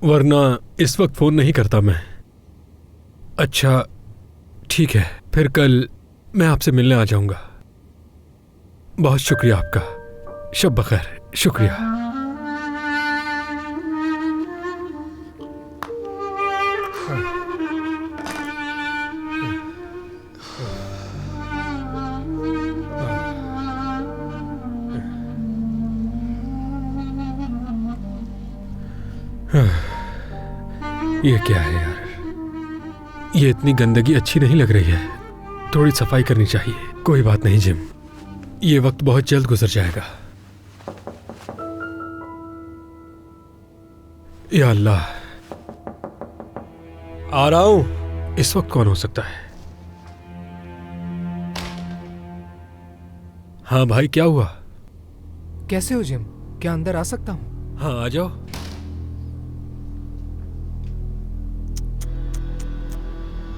वरना इस वक्त फोन नहीं करता मैं। अच्छा ठीक है, फिर कल मैं आपसे मिलने आ जाऊंगा। बहुत शुक्रिया आपका। शब बखैर। शुक्रिया। ये क्या है यार, ये इतनी गंदगी अच्छी नहीं लग रही है। थोड़ी सफाई करनी चाहिए। कोई बात नहीं जिम, ये वक्त बहुत जल्द गुजर जाएगा। या अल्लाह, आ रहा हूं। इस वक्त कौन हो सकता है? हाँ भाई, क्या हुआ? कैसे हो जिम? क्या अंदर आ सकता हूँ? हाँ आ जाओ।